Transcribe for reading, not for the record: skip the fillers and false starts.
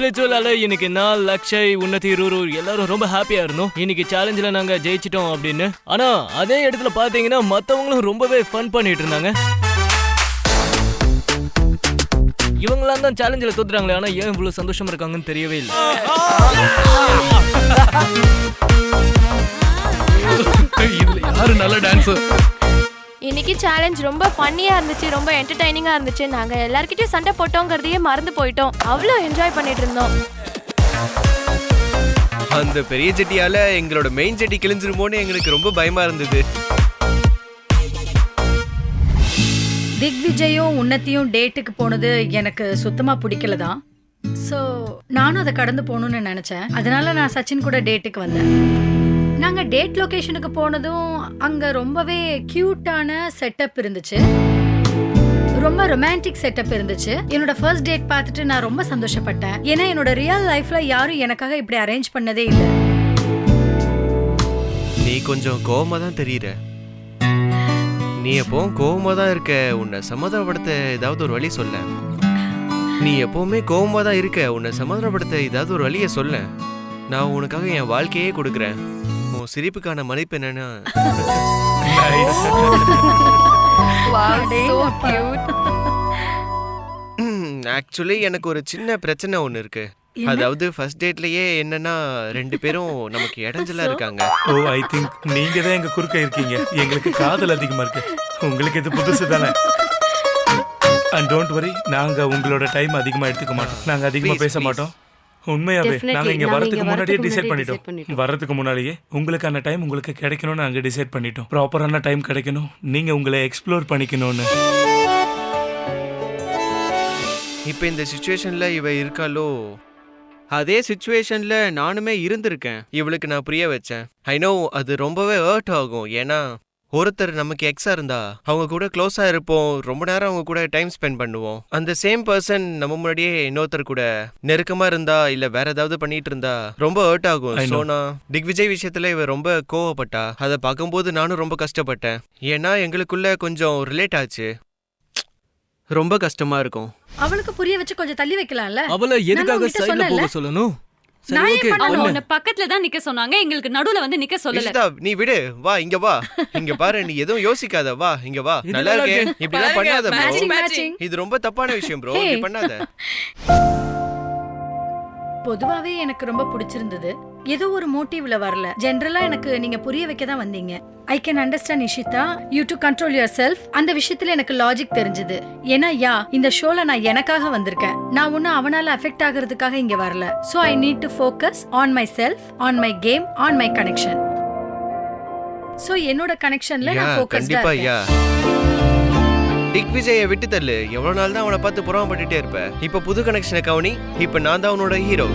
ஸ்பிரிச்சுவலால இன்னைக்கு நான் லக்ஷய் உன்னதி ரூரு எல்லாரும் ரொம்ப ஹாப்பியா இருந்தோம். இன்னைக்கு சேலஞ்சில நாங்க ஜெயிச்சிட்டோம் அப்படின்னு. ஆனா அதே இடத்துல பாத்தீங்கன்னா மத்தவங்களும் ரொம்பவே ஃபன் பண்ணிட்டு இருந்தாங்க. இவங்களாம் தான் சேலஞ்சில தோத்துறாங்களே, ஆனா ஏன் இவ்வளவு சந்தோஷமா இருக்காங்கன்னு தெரியவே இல்லை. இதுல யாரு நல்ல டான்ஸர்? இன்னைக்கு சேலஞ்ச் ரொம்ப ஃபன்னியா இருந்துச்சு, ரொம்ப என்டர்டைனிங்கா இருந்துச்சு. நாங்க எல்லார்கிட்டயும் சண்டை போட்டோங்கிறதையே மறந்து போயிட்டோம். அவ்வளோ என்ஜாய் பண்ணிட்டு இருந்தோம். அந்த பெரிய ஜெட்டியால எங்களோட மெயின் ஜெட்டி கிழிஞ்சிருமோன்னு எங்களுக்கு ரொம்ப பயமா இருந்தது. திக்விஜயும் உன்னத்தியும் டேட்டுக்கு போனது எனக்கு சுத்தமா பிடிக்கல தான். ஸோ நானும் அதை கடந்து போகணும்னு நினைச்சேன். அதனால நான் சச்சின் கூட டேட்டுக்கு வந்தேன். நாங்க டேட் லொகேஷனுக்கு போனதும் அங்க ரொம்பவே கியூட்டான செட்டப் இருந்துச்சு, ரொம்ப ரொமான்டிக் செட்டப் இருந்துச்சு. என்னோட ஃபர்ஸ்ட் டேட் பார்த்துட்டு நான் ரொம்ப சந்தோஷப்பட்டேன். ஏன்னா என்னோட ரியல் லைஃப்ல யாரும் எனக்காக இப்படி அரேஞ்ச் பண்ணதே இல்லை. நீ கொஞ்சம் கோவமா தான் தெரியுற. நீ எப்பவும் கோவமா தான் இருக்க. உன்னை சமாதானப்படுத்த ஏதாவது ஒரு வழி சொல்ல. நீ எப்பவுமே கோவமா தான் இருக்க. உன்னை சமாதானப்படுத்த ஏதாவது ஒரு வழியை சொல்ல. நான் உனக்காக என் வாழ்க்கையே கொடுக்குறேன். உன் சிரிப்புக்கான மதிப்பு என்னன்னா ஆக்சுவலி எனக்கு ஒரு சின்ன பிரச்சனை ஒன்று இருக்கு. அதாவது ஃபர்ஸ்ட் டேட்லயே என்னன்னா 2 பேரும் நமக்கு இடைஞ்சலா இருக்காங்க. ஓ, ஐ திங்க் நீங்க தான் எங்க குறுக்க இருக்கீங்க. எங்களுக்கு காதல் அதிகமா இருக்கு. உங்களுக்கு இது புதுசு தானே. அண்ட் டோன்ட் வரி, நாங்க உங்களோட டைம் அதிகமா எடுத்துக்க மாட்டோம். நாங்க அதிகமா பேச மாட்டோம். உண்மையாவே நாங்க இங்க வரதுக்கு முன்னாடியே டிசைட் பண்ணிட்டோம். வர்றதுக்கு முன்னாடியே உங்களுக்கான டைம் உங்களுக்கு கிடைக்கணும்னு நாங்க டிசைட் பண்ணிட்டோம். ப்ராப்பரான டைம் கிடைக்கணும், நீங்க உங்களை எக்ஸ்ப்ளோர் பண்ணிக்கணும்னு. இப்போ இந்த சிச்சுவேஷன்ல இவ இருக்காளோ, அதே சிச்சுவேஷன்ல நானுமே இருந்திருக்கேன். இவளுக்கு நான் புரிய வச்சேன். ஐ நோ அது ரொம்பவே ஹர்ட் ஆகும். ஏன்னா ஒருத்தர் நமக்கு எக்ஸா இருந்தா அவங்க கூட க்ளோஸா இருப்போம், ரொம்ப நேரம் அவங்க கூட டைம் ஸ்பெண்ட் பண்ணுவோம். அந்த சேம் பர்சன் நம்ம முன்னாடியே இன்னொருத்தர் கூட நெருக்கமா இருந்தா இல்ல வேற ஏதாவது பண்ணிட்டு இருந்தா ரொம்ப ஹர்ட் ஆகும். ஸோ நான் திக்விஜய் விஷயத்துல இவ ரொம்ப கோவப்பட்டா. அதை பார்க்கும்போது நானும் ரொம்ப கஷ்டப்பட்டேன். ஏன்னா எங்களுக்குள்ள கொஞ்சம் ரிலேட் ஆச்சு. ரொம்ப கஷ்டமா இருக்கும். அவளுக்கு புரிய வச்சு கொஞ்சம் தள்ளி வைக்கலாம்ல. அவளை எதுக்காக சைடுல போக சொல்லணும்? சரி ஓகே, உன்னை பக்கத்துல தான் நிக்க சொன்னாங்க, எங்களுக்கு நடுவுல வந்து நிக்க சொல்லல. இஷ்தா, நீ விடு, வா இங்க வா. இங்க பாரு, நீ எதுவும் யோசிக்காத, வா இங்க வா. நல்லா இருக்கே, இப்படிலாம் பண்ணாத bro. இது ரொம்ப தப்பான விஷயம் ப்ரோ, இப்படி பண்ணாத. பொதுவாவே எனக்கு ரொம்ப பிடிச்சிருந்தது. ஏதோ ஒரு மோட்டிவ்ல வரல. ஜெனரலா எனக்கு நீங்க புரிய வைக்க தான் வந்தீங்க. I can understand Ishita, you to control your self. அந்த விஷயத்துல எனக்கு லாஜிக் தெரிஞ்சது. ஏன்னா இந்த ஷோல நான் எனக்காக வந்திருக்கேன். நான் ஒன்னும் அவனால அஃபெக்ட் ஆகிறதுக்காக இங்க வரல. So I need to focus on my self, on my game, on my connection. So என்னோட கனெக்ஷன்ல நான் ஃபோக்கஸ்டா இருக்கேன். திக்விஜயை விட்டு தள்ளு. எவ்வளவு நாள் தான் அவனை பார்த்து புறம்பட்டுட்டே இருப்ப? இப்ப புது கனெக்ஷனை கவனி. இப்ப நான் தான் அவனோட ஹீரோ.